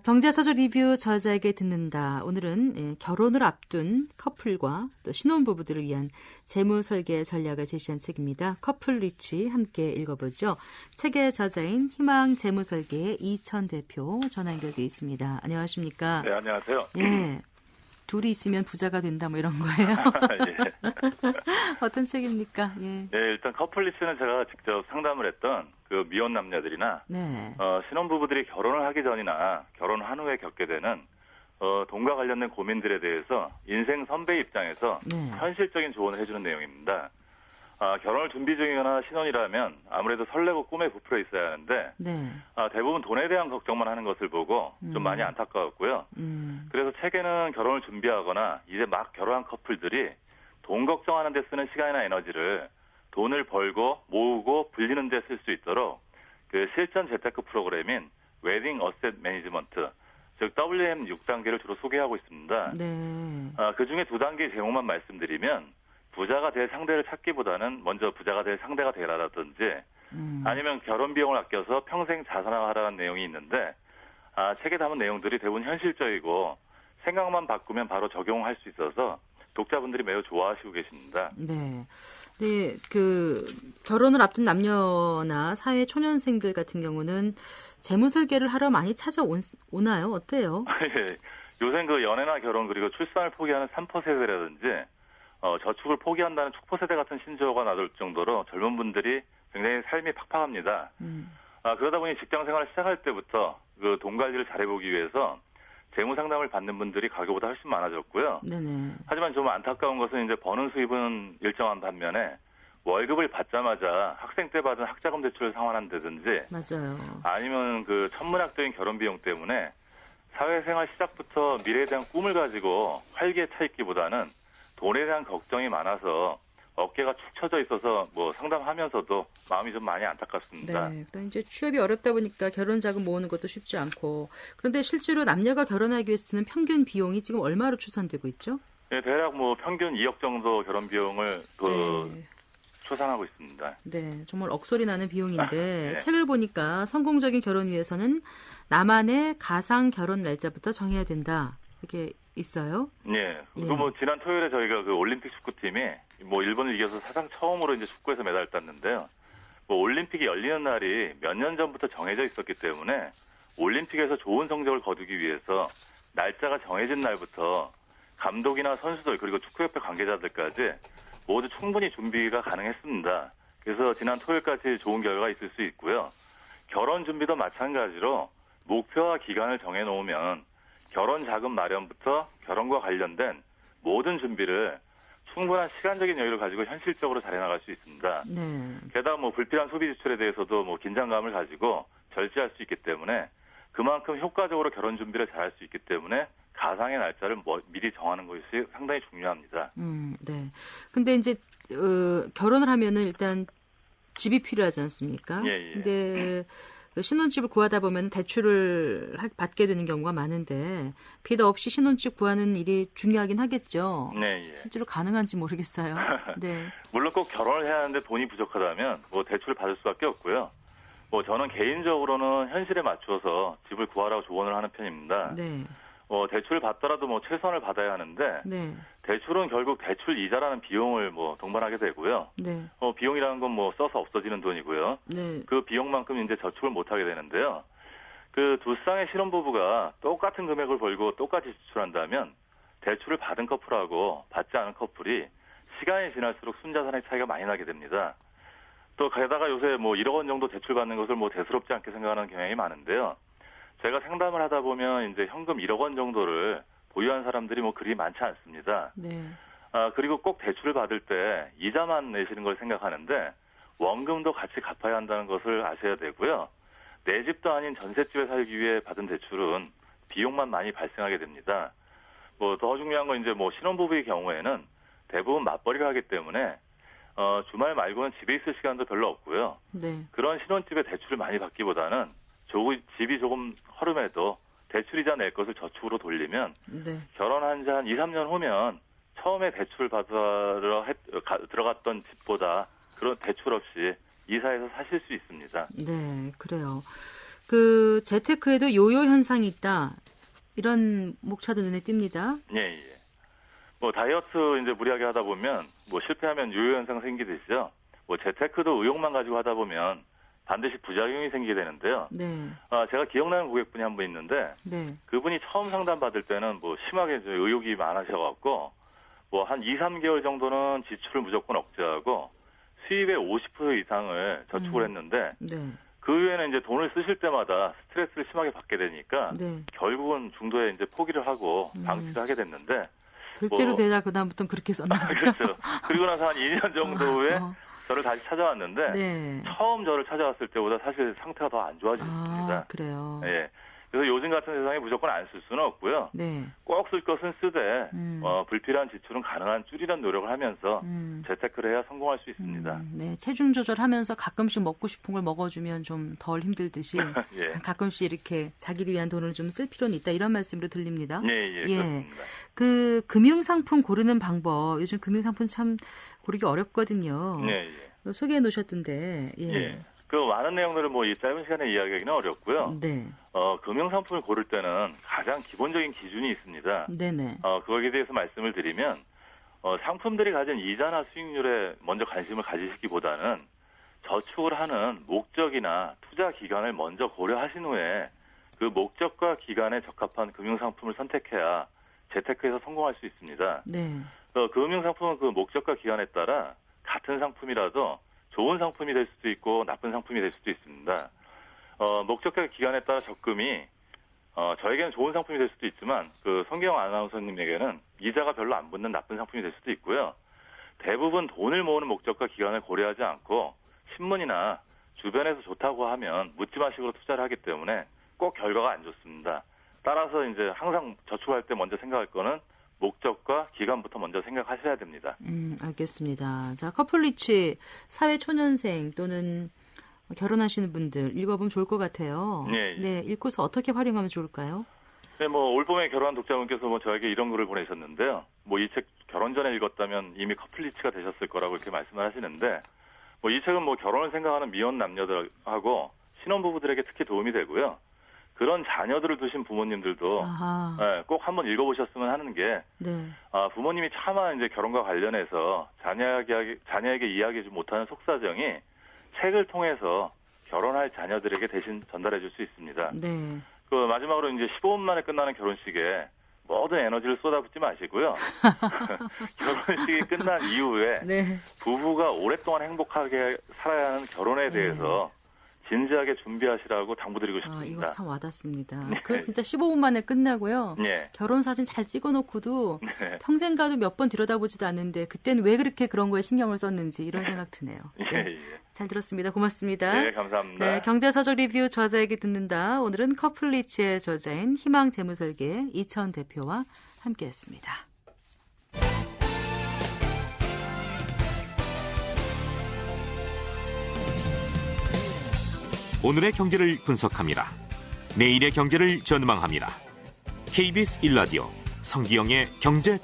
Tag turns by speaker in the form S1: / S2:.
S1: 경제서적 리뷰 저자에게 듣는다. 오늘은 결혼을 앞둔 커플과 또 신혼부부들을 위한 재무설계 전략을 제시한 책입니다. 커플 리치 함께 읽어보죠. 책의 저자인 희망 재무설계의 이천 대표 전화 연결돼 있습니다. 안녕하십니까?
S2: 네, 안녕하세요.
S1: 예. 둘이 있으면 부자가 된다 뭐 이런 거예요.
S2: 예.
S1: 어떤 책입니까? 예.
S2: 네, 일단 커플 리치는 제가 직접 상담을 했던 그 미혼 남녀들이나
S1: 네.
S2: 신혼부부들이 결혼을 하기 전이나 결혼한 후에 겪게 되는 돈과 관련된 고민들에 대해서 인생 선배 입장에서
S1: 네.
S2: 현실적인 조언을 해주는 내용입니다. 결혼을 준비 중이거나 신혼이라면 아무래도 설레고 꿈에 부풀어 있어야 하는데
S1: 네.
S2: 대부분 돈에 대한 걱정만 하는 것을 보고 좀 많이 안타까웠고요. 그래서 책에는 결혼을 준비하거나 이제 막 결혼한 커플들이 돈 걱정하는 데 쓰는 시간이나 에너지를 돈을 벌고 모으고 불리는 데 쓸 수 있도록 그 실전 재테크 프로그램인 웨딩 어셋 매니지먼트, 즉 WM 6단계를 주로 소개하고 있습니다.
S1: 네.
S2: 그중에 2단계 제목만 말씀드리면 부자가 될 상대를 찾기보다는 먼저 부자가 될 상대가 되라라든지 아니면 결혼 비용을 아껴서 평생 자산화하라는 내용이 있는데 책에 담은 내용들이 대부분 현실적이고 생각만 바꾸면 바로 적용할 수 있어서 독자분들이 매우 좋아하시고 계십니다.
S1: 네. 네, 결혼을 앞둔 남녀나 사회 초년생들 같은 경우는 재무 설계를 하러 많이 찾아오나요? 어때요?
S2: 예. 요새 그 연애나 결혼 그리고 출산을 포기하는 3%세대라든지 저축을 포기한다는 축포세대 같은 신조어가 나돌 정도로 젊은 분들이 굉장히 삶이 팍팍합니다. 그러다 보니 직장 생활을 시작할 때부터 그 돈 관리를 잘해보기 위해서 재무 상담을 받는 분들이 과거보다 훨씬 많아졌고요.
S1: 네네.
S2: 하지만 좀 안타까운 것은 이제 버는 수입은 일정한 반면에 월급을 받자마자 학생 때 받은 학자금 대출을 상환한다든지
S1: 맞아요.
S2: 아니면 그 천문학적인 결혼 비용 때문에 사회생활 시작부터 미래에 대한 꿈을 가지고 활기에 차 있기보다는 돈에 대한 걱정이 많아서 어깨가 축 처져 있어서 뭐 상담하면서도 마음이 좀 많이 안타깝습니다.
S1: 네, 그럼 이제 취업이 어렵다 보니까 결혼 자금 모으는 것도 쉽지 않고 그런데 실제로 남녀가 결혼하기 위해서 드는 평균 비용이 지금 얼마로 추산되고 있죠?
S2: 네, 대략 뭐 평균 2억 정도 결혼 비용을
S1: 네.
S2: 추산하고 있습니다.
S1: 네, 정말 억소리 나는 비용인데
S2: 네.
S1: 책을 보니까 성공적인 결혼 위해서는 나만의 가상 결혼 날짜부터 정해야 된다. 이렇게 있어요?
S2: 네.
S1: 예.
S2: 뭐 지난 토요일에 저희가 그 올림픽 축구팀이 뭐 일본을 이겨서 사상 처음으로 이제 축구에서 메달을 땄는데요. 뭐 올림픽이 열리는 날이 몇 년 전부터 정해져 있었기 때문에 올림픽에서 좋은 성적을 거두기 위해서 날짜가 정해진 날부터 감독이나 선수들 그리고 축구협회 관계자들까지 모두 충분히 준비가 가능했습니다. 그래서 지난 토요일까지 좋은 결과가 있을 수 있고요. 결혼 준비도 마찬가지로 목표와 기간을 정해놓으면 결혼 자금 마련부터 결혼과 관련된 모든 준비를 충분한 시간적인 여유를 가지고 현실적으로 잘 해나갈 수 있습니다.
S1: 네.
S2: 게다가 뭐 불필요한 소비 지출에 대해서도 뭐 긴장감을 가지고 절제할 수 있기 때문에 그만큼 효과적으로 결혼 준비를 잘 할 수 있기 때문에 가상의 날짜를 미리 정하는 것이 상당히 중요합니다.
S1: 네. 근데 이제 결혼을 하면은 일단 집이 필요하지 않습니까?
S2: 예.
S1: 근데 신혼집을 구하다 보면 대출을 받게 되는 경우가 많은데 빚 없이 신혼집 구하는 일이 중요하긴 하겠죠.
S2: 네.
S1: 실제로 가능한지 모르겠어요. 네.
S2: 물론 꼭 결혼을 해야 하는데 돈이 부족하다면 뭐 대출을 받을 수밖에 없고요. 뭐 저는 개인적으로는 현실에 맞춰서 집을 구하라고 조언을 하는 편입니다.
S1: 네.
S2: 대출을 받더라도 뭐 최선을 받아야 하는데
S1: 네.
S2: 대출은 결국 대출 이자라는 비용을 뭐 동반하게 되고요.
S1: 네.
S2: 비용이라는 건 뭐 써서 없어지는 돈이고요.
S1: 네.
S2: 그 비용만큼 이제 저축을 못 하게 되는데요. 그 두 쌍의 신혼부부가 똑같은 금액을 벌고 똑같이 지출한다면 대출을 받은 커플하고 받지 않은 커플이 시간이 지날수록 순자산의 차이가 많이 나게 됩니다. 또 게다가 요새 뭐 1억 원 정도 대출 받는 것을 뭐 대수롭지 않게 생각하는 경향이 많은데요. 제가 상담을 하다 보면 이제 현금 1억 원 정도를 보유한 사람들이 뭐 그리 많지 않습니다.
S1: 네.
S2: 그리고 꼭 대출을 받을 때 이자만 내시는 걸 생각하는데 원금도 같이 갚아야 한다는 것을 아셔야 되고요. 내 집도 아닌 전셋집에 살기 위해 받은 대출은 비용만 많이 발생하게 됩니다. 뭐 더 중요한 건 이제 뭐 신혼부부의 경우에는 대부분 맞벌이를 하기 때문에 주말 말고는 집에 있을 시간도 별로 없고요.
S1: 네.
S2: 그런 신혼집에 대출을 많이 받기보다는 집이 조금 허름해도 대출이자 낼 것을 저축으로 돌리면
S1: 네.
S2: 결혼한 지 한 2, 3년 후면 처음에 대출 받으러 들어갔던 집보다 그런 대출 없이 이사해서 사실 수 있습니다.
S1: 네, 그래요. 그 재테크에도 요요 현상이 있다. 이런 목차도 눈에 띕니다.
S2: 예. 뭐 다이어트 이제 무리하게 하다 보면 뭐 실패하면 요요 현상 생기듯이요. 뭐 재테크도 의욕만 가지고 하다 보면 반드시 부작용이 생기게 되는데요.
S1: 네.
S2: 제가 기억나는 고객분이 한 분 있는데
S1: 네.
S2: 그분이 처음 상담 받을 때는 뭐 심하게 의욕이 많으셔갖고 뭐 한 2, 3개월 정도는 지출을 무조건 억제하고 수입의 50% 이상을 저축을 했는데
S1: 네.
S2: 그 이후에는 이제 돈을 쓰실 때마다 스트레스를 심하게 받게 되니까
S1: 네.
S2: 결국은 중도에 이제 포기를 하고 방치를 하게 됐는데
S1: 될 대로 되라 그다음부터는 그렇게 썼나 보죠.
S2: 그렇죠. 그리고 나서 한 2년 정도 후에 저를 다시 찾아왔는데
S1: 네.
S2: 처음 저를 찾아왔을 때보다 사실 상태가 더 안 좋아졌습니다.
S1: 그래요.
S2: 예. 그래서 요즘 같은 세상에 무조건 안 쓸 수는 없고요.
S1: 네.
S2: 꼭 쓸 것은 쓰되 불필요한 지출은 가능한 줄이는 노력을 하면서 재테크를 해야 성공할 수 있습니다.
S1: 네, 체중 조절하면서 가끔씩 먹고 싶은 걸 먹어주면 좀 덜 힘들듯이
S2: 예.
S1: 가끔씩 이렇게 자기를 위한 돈을 좀 쓸 필요는 있다 이런 말씀으로 들립니다.
S2: 예, 그렇습니다.
S1: 그 금융상품 고르는 방법 요즘 금융상품 참 고르기 어렵거든요.
S2: 예.
S1: 소개해 놓으셨던데.
S2: 예. 그 많은 내용들을 뭐 이 짧은 시간에 이야기하기는 어렵고요.
S1: 네.
S2: 금융상품을 고를 때는 가장 기본적인 기준이 있습니다.
S1: 네네.
S2: 그거에 대해서 말씀을 드리면, 상품들이 가진 이자나 수익률에 먼저 관심을 가지시기보다는 저축을 하는 목적이나 투자 기간을 먼저 고려하신 후에 그 목적과 기간에 적합한 금융상품을 선택해야 재테크에서 성공할 수 있습니다.
S1: 네.
S2: 금융상품은 그 목적과 기간에 따라 같은 상품이라도 좋은 상품이 될 수도 있고 나쁜 상품이 될 수도 있습니다. 목적과 기간에 따라 적금이 저에게는 좋은 상품이 될 수도 있지만 그 성경 아나운서님에게는 이자가 별로 안 붙는 나쁜 상품이 될 수도 있고요. 대부분 돈을 모으는 목적과 기간을 고려하지 않고 신문이나 주변에서 좋다고 하면 묻지마식으로 투자를 하기 때문에 꼭 결과가 안 좋습니다. 따라서 이제 항상 저축할 때 먼저 생각할 거는 목적과 기간부터 먼저 생각하셔야 됩니다.
S1: 알겠습니다. 자, 커플리치 사회초년생 또는 결혼하시는 분들 읽어보면 좋을 것 같아요. 네, 읽고서 어떻게 활용하면 좋을까요?
S2: 네, 뭐 올봄에 결혼한 독자분께서 뭐 저에게 이런 글을 보내셨는데요. 뭐 이 책 결혼 전에 읽었다면 이미 커플리치가 되셨을 거라고 이렇게 말씀을 하시는데, 뭐 이 책은 뭐 결혼을 생각하는 미혼 남녀들하고 신혼부부들에게 특히 도움이 되고요. 그런 자녀들을 두신 부모님들도 꼭 한번 읽어보셨으면 하는 게 부모님이 차마 이제 결혼과 관련해서 자녀에게 이야기하지 못하는 속사정이 책을 통해서 결혼할 자녀들에게 대신 전달해 줄 수 있습니다.
S1: 네.
S2: 그 마지막으로 이제 15분 만에 끝나는 결혼식에 모든 에너지를 쏟아붓지 마시고요. 결혼식이 끝난 이후에 부부가 오랫동안 행복하게 살아야 하는 결혼에 대해서 진지하게 준비하시라고 당부드리고 싶습니다.
S1: 이거 참 와닿습니다. 그거 진짜 15분 만에 끝나고요. 결혼 사진 잘 찍어놓고도 평생 가도 몇 번 들여다보지도 않는데 그때는 왜 그렇게 그런 거에 신경을 썼는지 이런 생각 드네요. 잘 들었습니다. 고맙습니다.
S2: 네, 감사합니다.
S1: 네, 경제서적 리뷰 저자에게 듣는다. 오늘은 커플리치의 저자인 희망재무설계 이천 대표와 함께했습니다.
S3: 오늘의 경제를 분석합니다. 내일의 경제를 전망합니다. KBS 1라디오 성기영의 경제토크.